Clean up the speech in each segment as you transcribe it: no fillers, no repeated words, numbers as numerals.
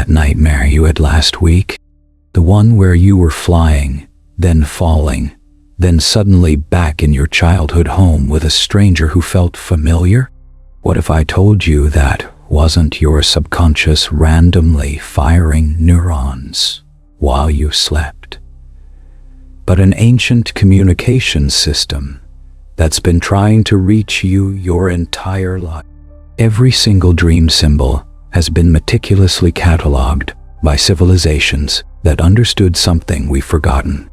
that nightmare you had last week? The one where you were flying, then falling, then suddenly back in your childhood home with a stranger who felt familiar? What if I told you that wasn't your subconscious randomly firing neurons while you slept, but an ancient communication system that's been trying to reach you your entire life? Every single dream symbol has been meticulously cataloged by civilizations that understood something we've forgotten.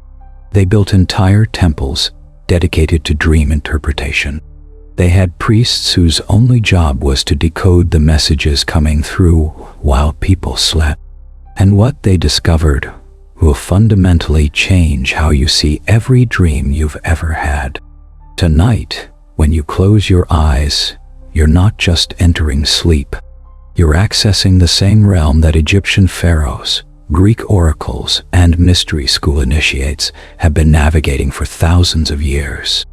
They built entire temples dedicated to dream interpretation. They had priests whose only job was to decode the messages coming through while people slept. And what they discovered will fundamentally change how you see every dream you've ever had. Tonight, when you close your eyes, you're not just entering sleep. You're accessing the same realm that Egyptian pharaohs, Greek oracles, and mystery school initiates have been navigating for thousands of years.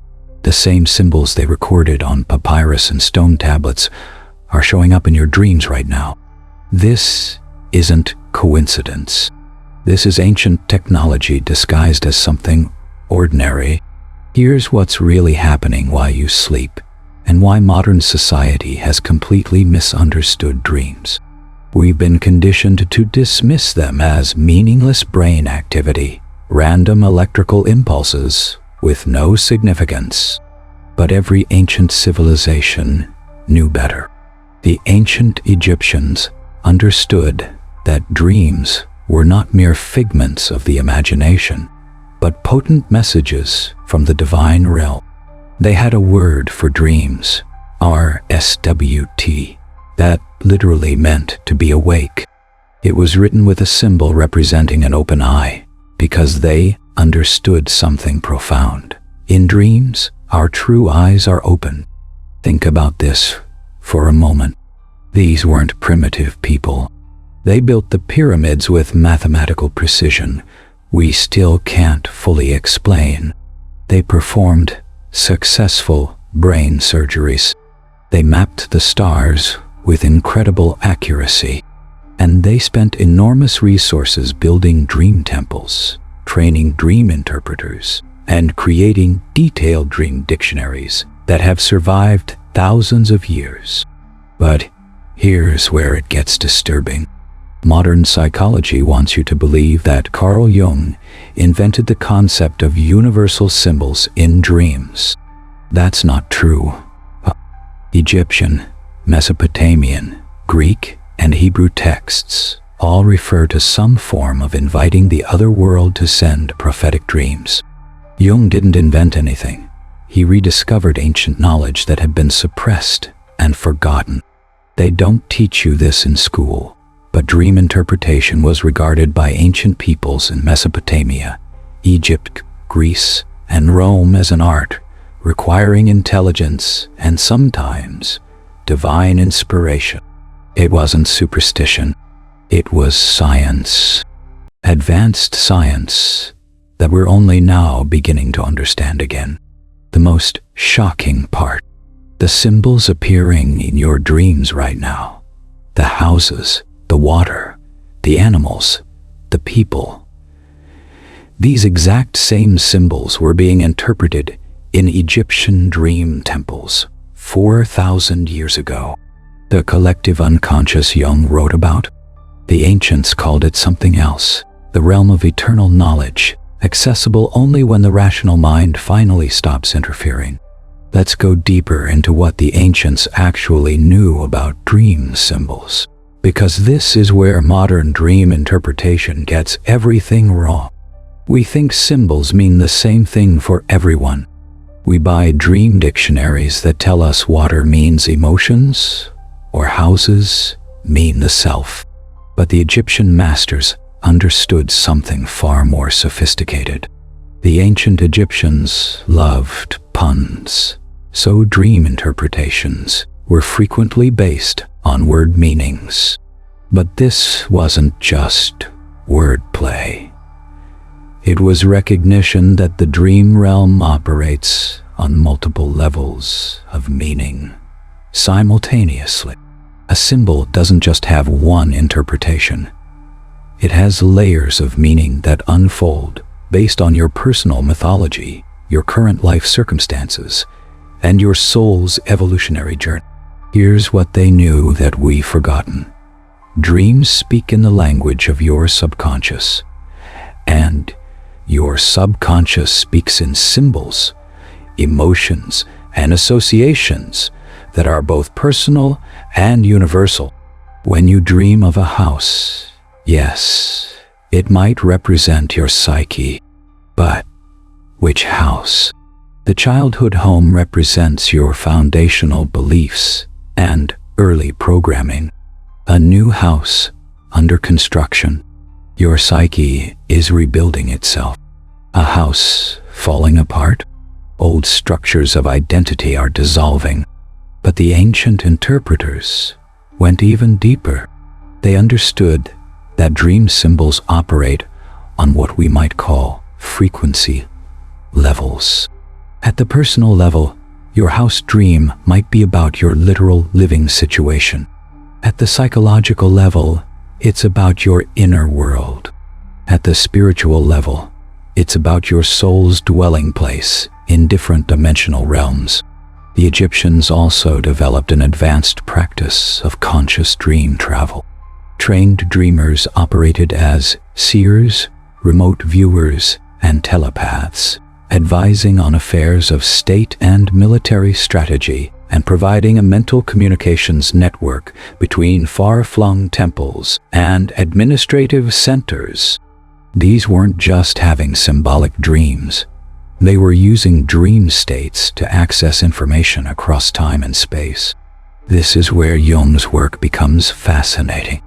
The same symbols they recorded on papyrus and stone tablets are showing up in your dreams right now. This isn't coincidence. This is ancient technology disguised as something ordinary. Here's what's really happening while you sleep, and why modern society has completely misunderstood dreams. We've been conditioned to dismiss them as meaningless brain activity, random electrical impulses with no significance. But every ancient civilization knew better. The ancient Egyptians understood that dreams were not mere figments of the imagination, but potent messages from the divine realm. They had a word for dreams, RSWT, that literally meant to be awake. It was written with a symbol representing an open eye, because they understood something profound. In dreams, our true eyes are open. Think about this for a moment. These weren't primitive people. They built the pyramids with mathematical precision we still can't fully explain. They performed successful brain surgeries. They mapped the stars with incredible accuracy. And they spent enormous resources building dream temples, training dream interpreters, and creating detailed dream dictionaries that have survived thousands of years. But here's where it gets disturbing. Modern psychology wants you to believe that Carl Jung invented the concept of universal symbols in dreams. That's not true. Egyptian, Mesopotamian, Greek, and Hebrew texts all refer to some form of inviting the other world to send prophetic dreams. Jung didn't invent anything. He rediscovered ancient knowledge that had been suppressed and forgotten. They don't teach you this in school, but dream interpretation was regarded by ancient peoples in Mesopotamia, Egypt, Greece, and Rome as an art, requiring intelligence and sometimes divine inspiration. It wasn't superstition. It was science. Advanced science that we're only now beginning to understand again. The most shocking part, the symbols appearing in your dreams right now, the houses, the water, the animals, the people. These exact same symbols were being interpreted in Egyptian dream temples 4,000 years ago. The collective unconscious Jung wrote about. The ancients called it something else, the realm of eternal knowledge, accessible only when the rational mind finally stops interfering. Let's go deeper into what the ancients actually knew about dream symbols, because this is where modern dream interpretation gets everything wrong. We think symbols mean the same thing for everyone. We buy dream dictionaries that tell us water means emotions, or houses mean the self. But the Egyptian masters understood something far more sophisticated. The ancient Egyptians loved puns, so dream interpretations were frequently based on word meanings. But this wasn't just wordplay. It was recognition that the dream realm operates on multiple levels of meaning simultaneously. A symbol doesn't just have one interpretation. It has layers of meaning that unfold based on your personal mythology, your current life circumstances, and your soul's evolutionary journey. Here's what they knew that we've forgotten. Dreams speak in the language of your subconscious, and your subconscious speaks in symbols, emotions, and associations that are both personal and universal. When you dream of a house, yes, it might represent your psyche, but which house? The childhood home represents your foundational beliefs and early programming. A new house under construction. Your psyche is rebuilding itself. A house falling apart. Old structures of identity are dissolving. But the ancient interpreters went even deeper. They understood that dream symbols operate on what we might call frequency levels. At the personal level, your house dream might be about your literal living situation. At the psychological level, it's about your inner world. At the spiritual level, it's about your soul's dwelling place in different dimensional realms. The Egyptians also developed an advanced practice of conscious dream travel. Trained dreamers operated as seers, remote viewers, and telepaths, advising on affairs of state and military strategy and providing a mental communications network between far-flung temples and administrative centers. These weren't just having symbolic dreams. They were using dream states to access information across time and space. This is where Jung's work becomes fascinating.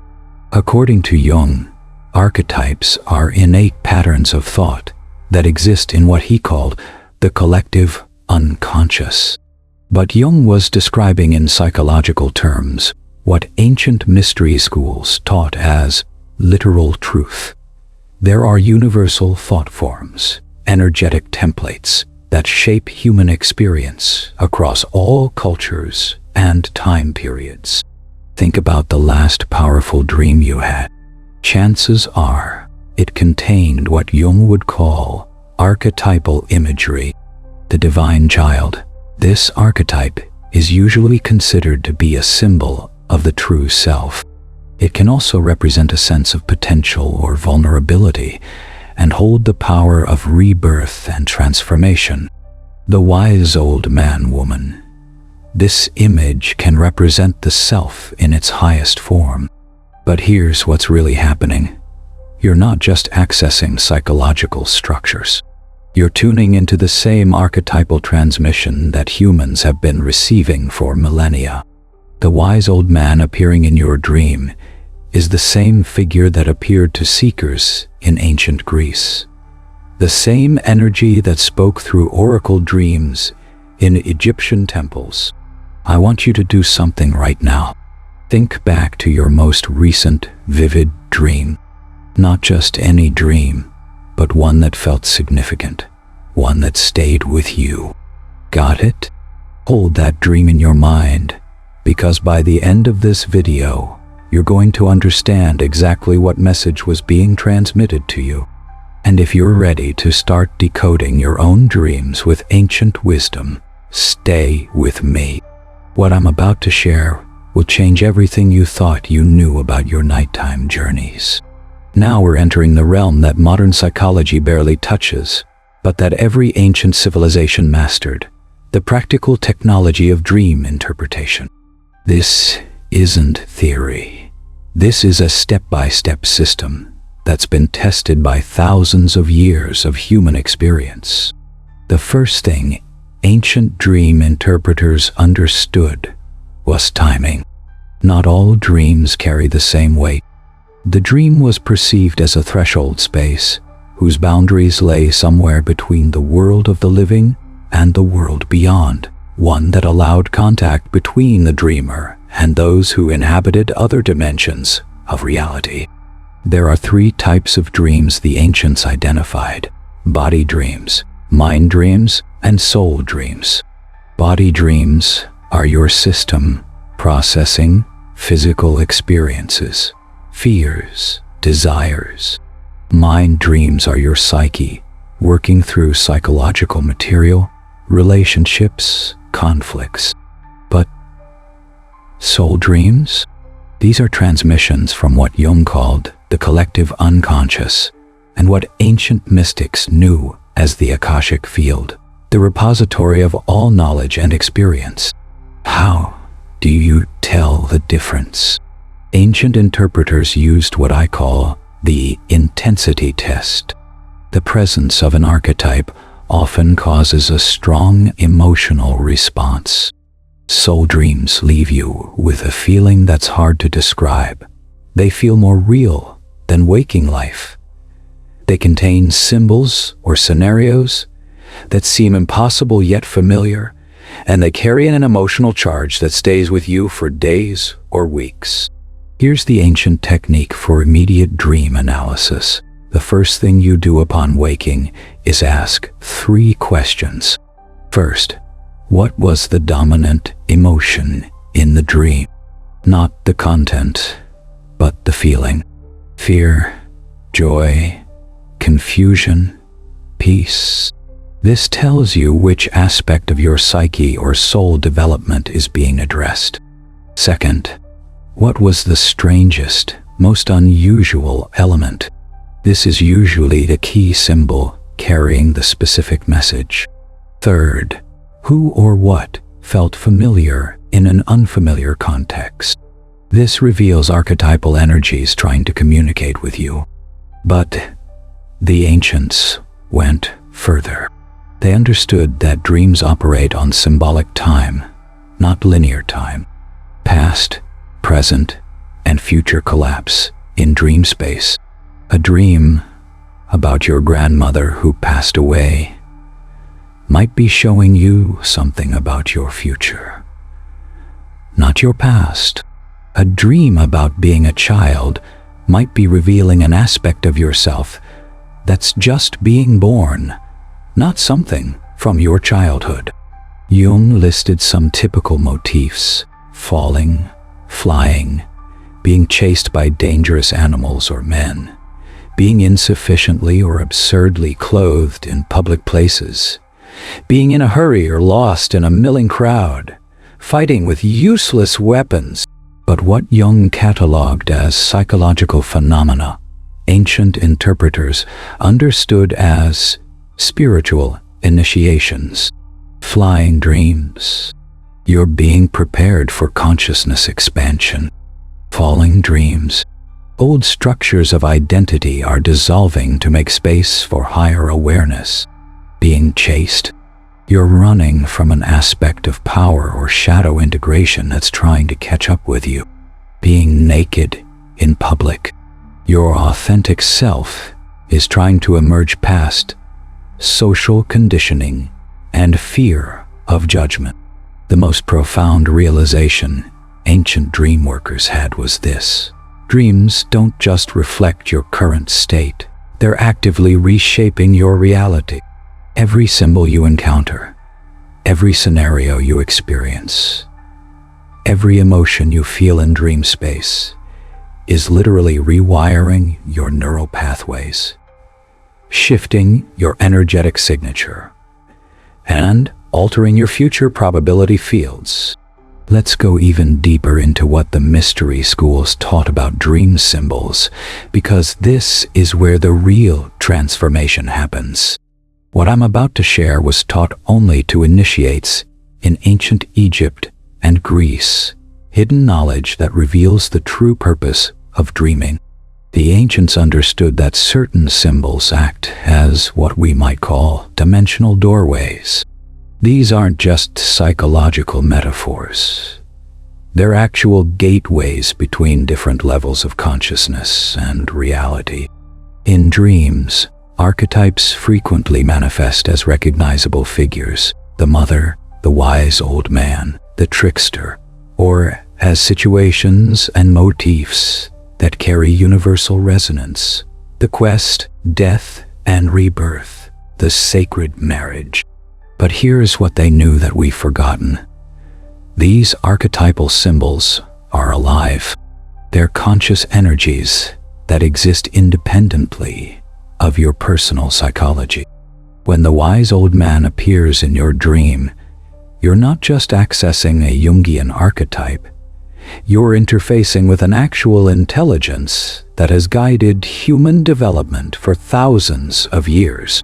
According to Jung, archetypes are innate patterns of thought that exist in what he called the collective unconscious. But Jung was describing in psychological terms what ancient mystery schools taught as literal truth. There are universal thought forms, energetic templates that shape human experience across all cultures and time periods. Think about the last powerful dream you had. Chances are it contained what Jung would call archetypal imagery, the divine child. This archetype is usually considered to be a symbol of the true self. It can also represent a sense of potential or vulnerability and hold the power of rebirth and transformation. The wise old man-woman. This image can represent the self in its highest form. But here's what's really happening. You're not just accessing psychological structures. You're tuning into the same archetypal transmission that humans have been receiving for millennia. The wise old man appearing in your dream is the same figure that appeared to seekers in ancient Greece. The same energy that spoke through oracle dreams in Egyptian temples. I want you to do something right now. Think back to your most recent vivid dream. Not just any dream, but one that felt significant, one that stayed with you. Got it? Hold that dream in your mind, because by the end of this video, you're going to understand exactly what message was being transmitted to you. And if you're ready to start decoding your own dreams with ancient wisdom, stay with me. What I'm about to share will change everything you thought you knew about your nighttime journeys. Now we're entering the realm that modern psychology barely touches, but that every ancient civilization mastered, the practical technology of dream interpretation. This isn't theory. This is a step-by-step system that's been tested by thousands of years of human experience. The first thing ancient dream interpreters understood was timing. Not all dreams carry the same weight. The dream was perceived as a threshold space whose boundaries lay somewhere between the world of the living and the world beyond, one that allowed contact between the dreamer and those who inhabited other dimensions of reality. There are three types of dreams the ancients identified: body dreams, mind dreams, and soul dreams. Body dreams are your system processing physical experiences, fears, desires. Mind dreams are your psyche, working through psychological material, relationships, conflicts. But soul dreams? These are transmissions from what Jung called the collective unconscious, and what ancient mystics knew as the Akashic field, the repository of all knowledge and experience. How do you tell the difference? Ancient interpreters used what I call the intensity test. The presence of an archetype often causes a strong emotional response. Soul dreams leave you with a feeling that's hard to describe. They feel more real than waking life. They contain symbols or scenarios that seem impossible yet familiar, and they carry an emotional charge that stays with you for days or weeks. Here's the ancient technique for immediate dream analysis. The first thing you do upon waking is ask 3 questions. First, what was the dominant emotion in the dream? Not the content, but the feeling. Fear, joy, confusion, peace. This tells you which aspect of your psyche or soul development is being addressed. Second, what was the strangest, most unusual element? This is usually the key symbol carrying the specific message. Third, who or what felt familiar in an unfamiliar context? This reveals archetypal energies trying to communicate with you. But the ancients went further. They understood that dreams operate on symbolic time, not linear time. Past, present, and future collapse in dream space. A dream about your grandmother who passed away might be showing you something about your future, not your past. A dream about being a child might be revealing an aspect of yourself that's just being born, not something from your childhood. Jung listed some typical motifs: falling, flying, being chased by dangerous animals or men, being insufficiently or absurdly clothed in public places, being in a hurry or lost in a milling crowd, fighting with useless weapons. But what Jung cataloged as psychological phenomena, ancient interpreters understood as spiritual initiations. Flying dreams. You're being prepared for consciousness expansion. Falling dreams. Old structures of identity are dissolving to make space for higher awareness. Being chased. You're running from an aspect of power or shadow integration that's trying to catch up with you. Being naked in public. Your authentic self is trying to emerge past social conditioning and fear of judgment. The most profound realization ancient dream workers had was this: dreams don't just reflect your current state, they're actively reshaping your reality. Every symbol you encounter, every scenario you experience, every emotion you feel in dream space is literally rewiring your neural pathways, shifting your energetic signature, and altering your future probability fields. Let's go even deeper into what the mystery schools taught about dream symbols, because this is where the real transformation happens. What I'm about to share was taught only to initiates in ancient Egypt and Greece, hidden knowledge that reveals the true purpose of dreaming. The ancients understood that certain symbols act as what we might call dimensional doorways. These aren't just psychological metaphors. They're actual gateways between different levels of consciousness and reality. In dreams, archetypes frequently manifest as recognizable figures: the mother, the wise old man, the trickster, or as situations and motifs that carry universal resonance: the quest, death, and rebirth, the sacred marriage. But here's what they knew that we've forgotten. These archetypal symbols are alive. They're conscious energies that exist independently of your personal psychology. When the wise old man appears in your dream, you're not just accessing a Jungian archetype, you're interfacing with an actual intelligence that has guided human development for thousands of years.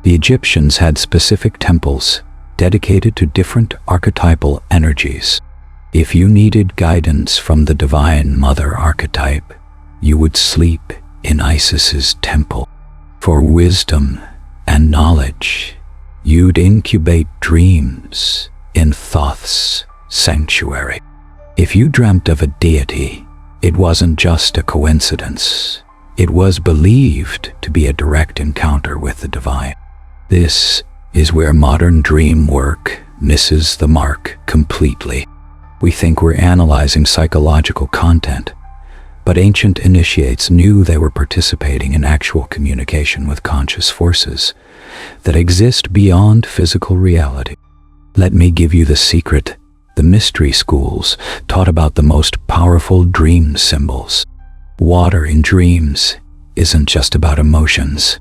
The Egyptians had specific temples dedicated to different archetypal energies. If you needed guidance from the Divine Mother archetype, you would sleep in Isis's temple. For wisdom and knowledge, you'd incubate dreams in Thoth's sanctuary. If you dreamt of a deity, it wasn't just a coincidence. It was believed to be a direct encounter with the divine. This is where modern dream work misses the mark completely. We think we're analyzing psychological content, but ancient initiates knew they were participating in actual communication with conscious forces that exist beyond physical reality. Let me give you the secret. The mystery schools taught about the most powerful dream symbols. Water in dreams isn't just about emotions.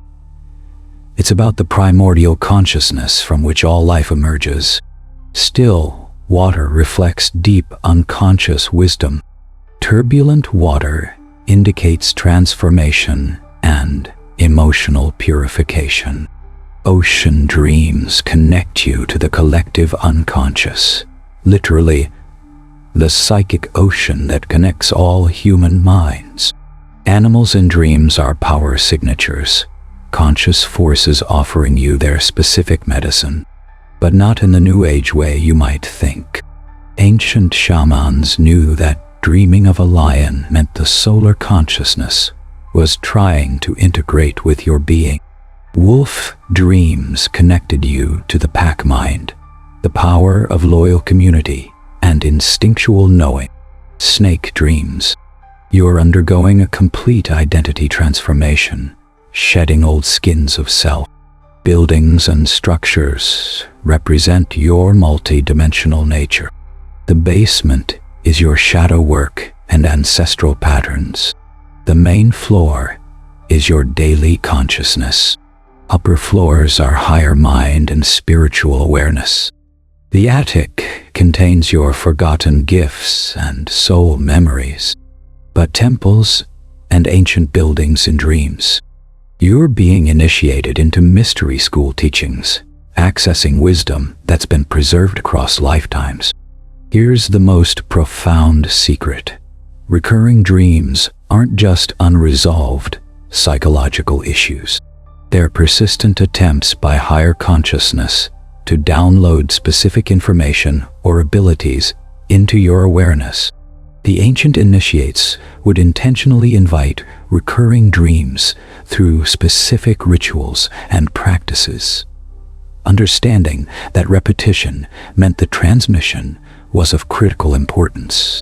It's about the primordial consciousness from which all life emerges. Still, water reflects deep unconscious wisdom. Turbulent water indicates transformation and emotional purification. Ocean dreams connect you to the collective unconscious, literally, the psychic ocean that connects all human minds. Animals in dreams are power signatures, conscious forces offering you their specific medicine, but not in the New Age way you might think. Ancient shamans knew that dreaming of a lion meant the solar consciousness was trying to integrate with your being. Wolf dreams connected you to the pack mind, the power of loyal community and instinctual knowing. Snake dreams. You're undergoing a complete identity transformation, shedding old skins of self. Buildings and structures represent your multi-dimensional nature. The basement is your shadow work and ancestral patterns. The main floor is your daily consciousness. Upper floors are higher mind and spiritual awareness. The attic contains your forgotten gifts and soul memories, but temples and ancient buildings in dreams. You're being initiated into mystery school teachings, accessing wisdom that's been preserved across lifetimes. Here's the most profound secret. Recurring dreams aren't just unresolved psychological issues. They're persistent attempts by higher consciousness to download specific information or abilities into your awareness. The ancient initiates would intentionally invite recurring dreams through specific rituals and practices, understanding that repetition meant the transmission was of critical importance.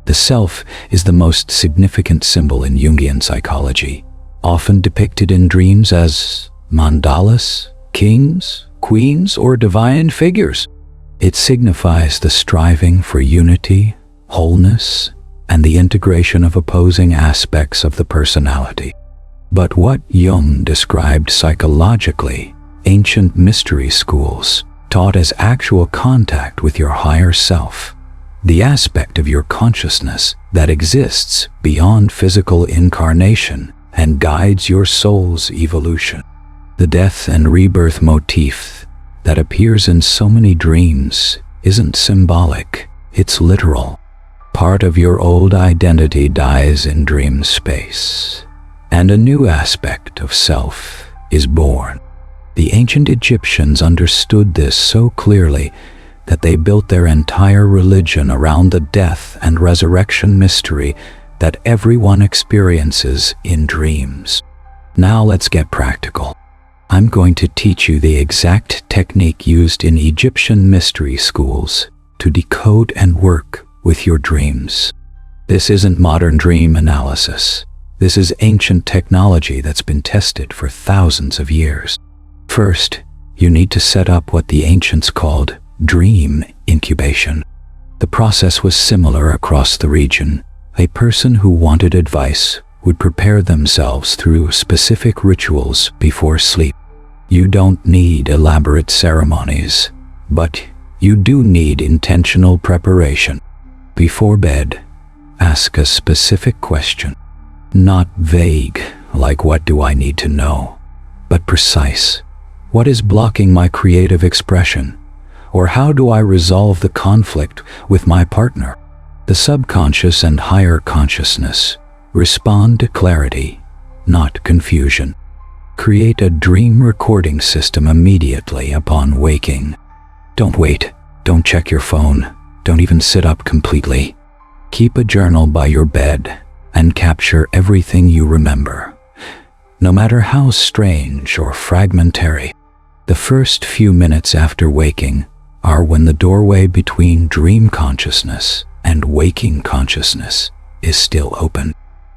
The self is the most significant symbol in Jungian psychology, often depicted in dreams as mandalas, kings, queens, or divine figures. It signifies the striving for unity, wholeness, and the integration of opposing aspects of the personality. But what Jung described psychologically, ancient mystery schools taught as actual contact with your higher self, the aspect of your consciousness that exists beyond physical incarnation and guides your soul's evolution. The death and rebirth motif that appears in so many dreams isn't symbolic, it's literal. Part of your old identity dies in dream space, and a new aspect of self is born. The ancient Egyptians understood this so clearly that they built their entire religion around the death and resurrection mystery that everyone experiences in dreams. Now let's get practical. I'm going to teach you the exact technique used in Egyptian mystery schools to decode and work with your dreams. This isn't modern dream analysis. This is ancient technology that's been tested for thousands of years. First, you need to set up what the ancients called dream incubation. The process was similar across the region. A person who wanted advice would prepare themselves through specific rituals before sleep. You don't need elaborate ceremonies, but you do need intentional preparation. Before bed, ask a specific question. Not vague, like what do I need to know, but precise. What is blocking my creative expression? Or how do I resolve the conflict with my partner? The subconscious and higher consciousness respond to clarity, not confusion. Create a dream recording system immediately upon waking. Don't wait. Don't check your phone. Don't even sit up completely. Keep a journal by your bed and capture everything you remember, no matter how strange or fragmentary. The first few minutes after waking are when the doorway between dream consciousness and waking consciousness is still open.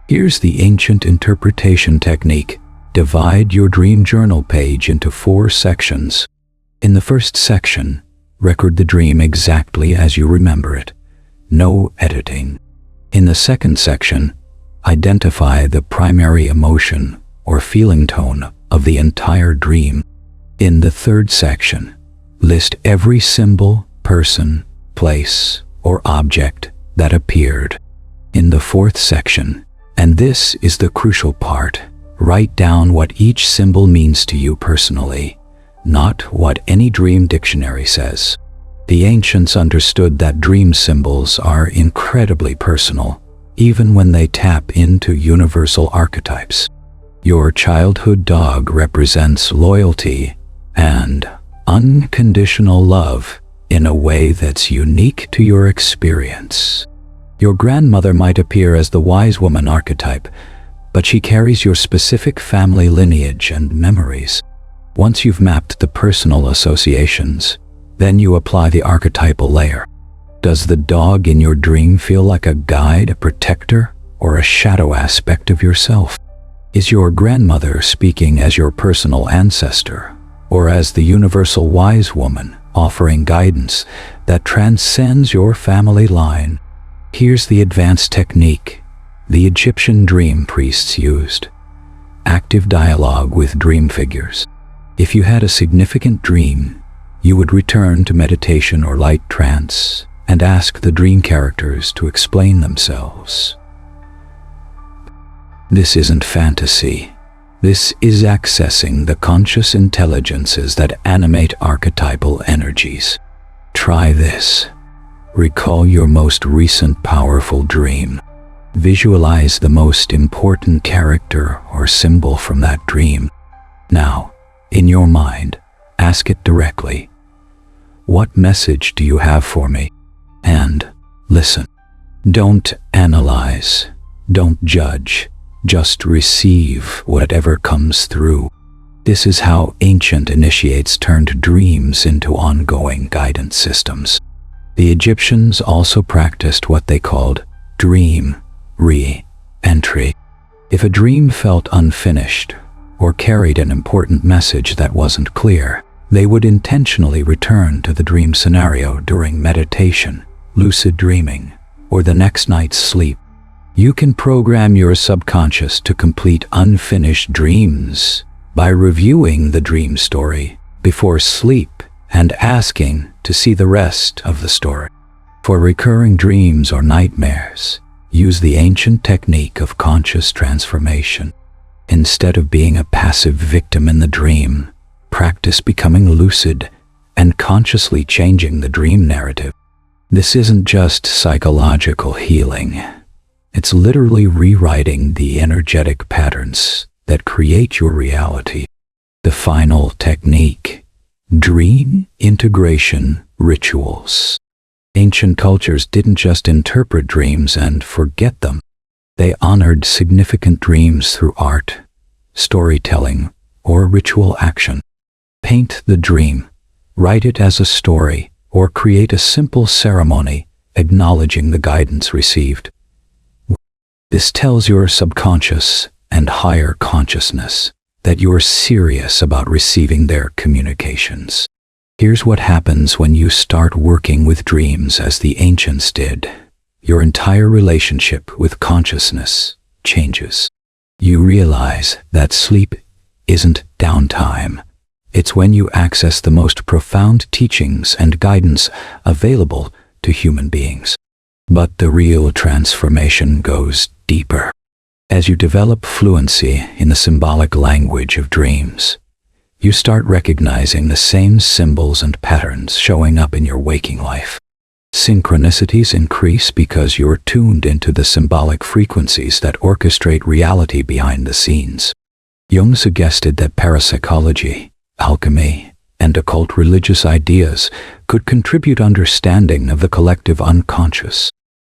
Here's the ancient interpretation technique. Divide your dream journal page into 4 sections. In the first section, record the dream exactly as you remember it. No editing. In the second section, identify the primary emotion or feeling tone of the entire dream. In the third section, list every symbol, person, place, or object that appeared. In the fourth section, and this is the crucial part, write down what each symbol means to you personally, not what any dream dictionary says. The ancients understood that dream symbols are incredibly personal, even when they tap into universal archetypes. Your childhood dog represents loyalty and unconditional love in a way that's unique to your experience. Your grandmother might appear as the wise woman archetype, but she carries your specific family lineage and memories. Once you've mapped the personal associations, then you apply the archetypal layer. Does the dog in your dream feel like a guide, a protector, or a shadow aspect of yourself? Is your grandmother speaking as your personal ancestor, or as the universal wise woman offering guidance that transcends your family line? Here's the advanced technique the Egyptian dream priests used. Active dialogue with dream figures. If you had a significant dream, you would return to meditation or light trance and ask the dream characters to explain themselves. This isn't fantasy. This is accessing the conscious intelligences that animate archetypal energies. Try this. Recall your most recent powerful dream. Visualize the most important character or symbol from that dream. Now, in your mind, ask it directly. What message do you have for me? And listen. Don't analyze. Don't judge. Just receive whatever comes through. This is how ancient initiates turned dreams into ongoing guidance systems. The Egyptians also practiced what they called dream re-entry. If a dream felt unfinished or carried an important message that wasn't clear, they would intentionally return to the dream scenario during meditation, lucid dreaming, or the next night's sleep. You can program your subconscious to complete unfinished dreams by reviewing the dream story before sleep and asking to see the rest of the story. For recurring dreams or nightmares, use the ancient technique of conscious transformation. Instead of being a passive victim in the dream, practice becoming lucid and consciously changing the dream narrative. This isn't just psychological healing. It's literally rewriting the energetic patterns that create your reality. The final technique: dream integration rituals. Ancient cultures didn't just interpret dreams and forget them. They honored significant dreams through art, storytelling, or ritual action. Paint the dream, write it as a story, or create a simple ceremony acknowledging the guidance received. This tells your subconscious and higher consciousness that you're serious about receiving their communications. Here's what happens when you start working with dreams as the ancients did. Your entire relationship with consciousness changes. You realize that sleep isn't downtime. It's when you access the most profound teachings and guidance available to human beings. But the real transformation goes deeper. As you develop fluency in the symbolic language of dreams, you start recognizing the same symbols and patterns showing up in your waking life. Synchronicities increase because you're tuned into the symbolic frequencies that orchestrate reality behind the scenes. Jung suggested that parapsychology, alchemy, and occult religious ideas could contribute understanding of the collective unconscious.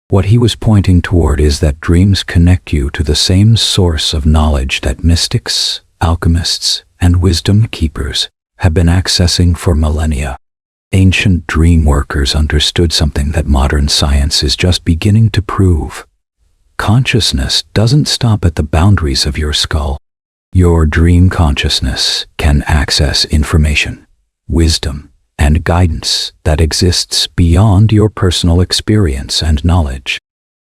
What he was pointing toward is that dreams connect you to the same source of knowledge that mystics, alchemists, and wisdom keepers have been accessing for millennia. Ancient dream workers understood something that modern science is just beginning to prove. Consciousness doesn't stop at the boundaries of your skull. Your dream consciousness can access information, wisdom, and guidance that exists beyond your personal experience and knowledge.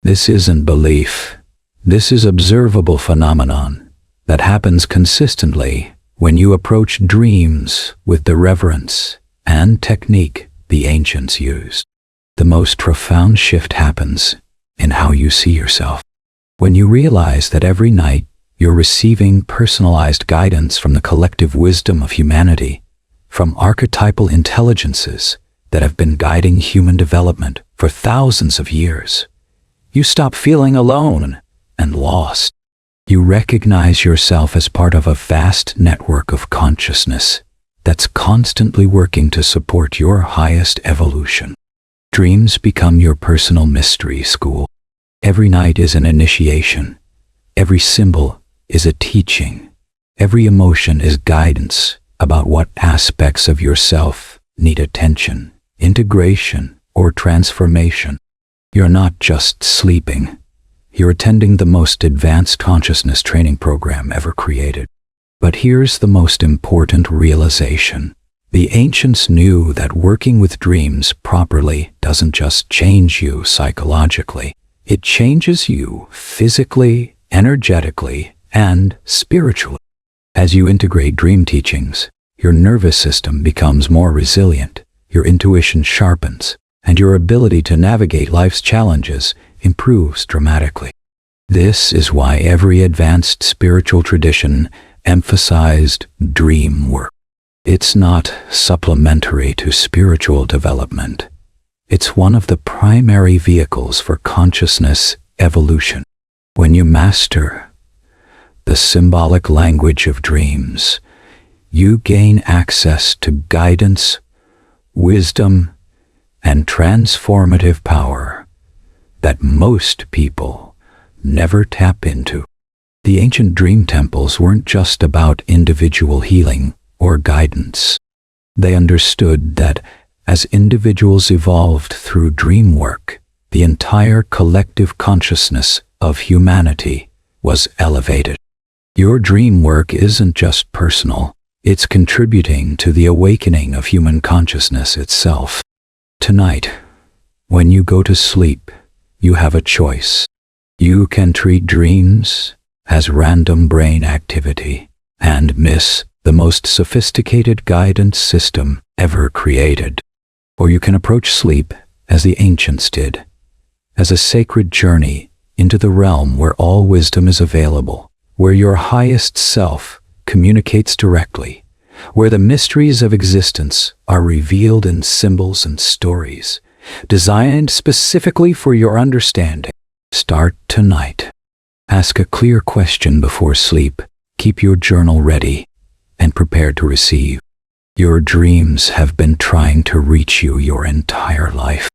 This isn't belief. This is observable phenomenon that happens consistently when you approach dreams with the reverence and technique the ancients used. The most profound shift happens in how you see yourself. When you realize that every night you're receiving personalized guidance from the collective wisdom of humanity, from archetypal intelligences that have been guiding human development for thousands of years, you stop feeling alone and lost. You recognize yourself as part of a vast network of consciousness that's constantly working to support your highest evolution. Dreams become your personal mystery school. Every night is an initiation. Every symbol is a teaching. Every emotion is guidance about what aspects of yourself need attention, integration, or transformation. You're not just sleeping. You're attending the most advanced consciousness training program ever created. But here's the most important realization. The ancients knew that working with dreams properly doesn't just change you psychologically. It changes you physically, energetically, and spiritually. As you integrate dream teachings, your nervous system becomes more resilient, your intuition sharpens, and your ability to navigate life's challenges improves dramatically. This is why every advanced spiritual tradition emphasized dream work. It's not supplementary to spiritual development. It's one of the primary vehicles for consciousness evolution. When you master the symbolic language of dreams, you gain access to guidance, wisdom, and transformative power that most people never tap into. The ancient dream temples weren't just about individual healing or guidance. They understood that as individuals evolved through dream work, the entire collective consciousness of humanity was elevated. Your dream work isn't just personal, it's contributing to the awakening of human consciousness itself. Tonight, when you go to sleep, you have a choice. You can treat dreams as random brain activity and miss the most sophisticated guidance system ever created. Or you can approach sleep as the ancients did, as a sacred journey into the realm where all wisdom is available, where your highest self communicates directly, where the mysteries of existence are revealed in symbols and stories, designed specifically for your understanding. Start tonight. Ask a clear question before sleep. Keep your journal ready and prepared to receive. Your dreams have been trying to reach you your entire life.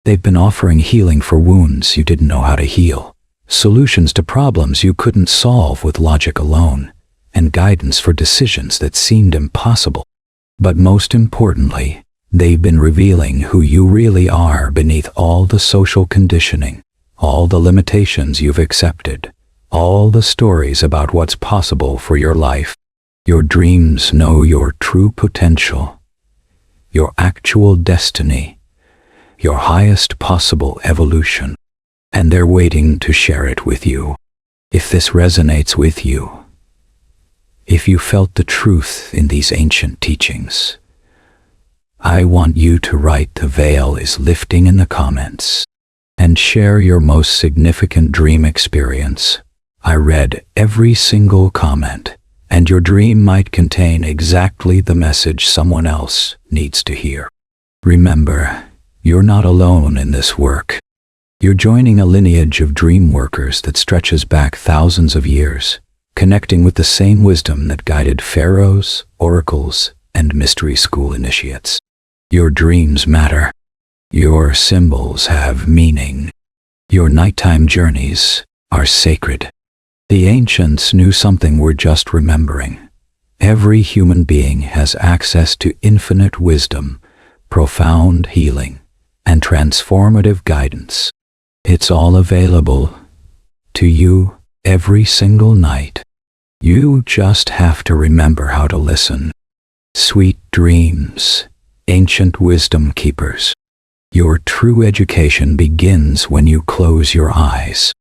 They've been offering healing for wounds you didn't know how to heal, solutions to problems you couldn't solve with logic alone, and guidance for decisions that seemed impossible. But most importantly, they've been revealing who you really are beneath all the social conditioning, all the limitations you've accepted, all the stories about what's possible for your life. Your dreams know your true potential, your actual destiny, your highest possible evolution, and they're waiting to share it with you. If this resonates with you, if you felt the truth in these ancient teachings, I want you to write "The veil is lifting" in the comments and share your most significant dream experience. I read every single comment, and your dream might contain exactly the message someone else needs to hear. Remember, you're not alone in this work. You're joining a lineage of dream workers that stretches back thousands of years, connecting with the same wisdom that guided pharaohs, oracles, and mystery school initiates. Your dreams matter. Your symbols have meaning. Your nighttime journeys are sacred. The ancients knew something we're just remembering. Every human being has access to infinite wisdom, profound healing, and transformative guidance. It's all available to you every single night. You just have to remember how to listen. Sweet dreams, ancient wisdom keepers. Your true education begins when you close your eyes.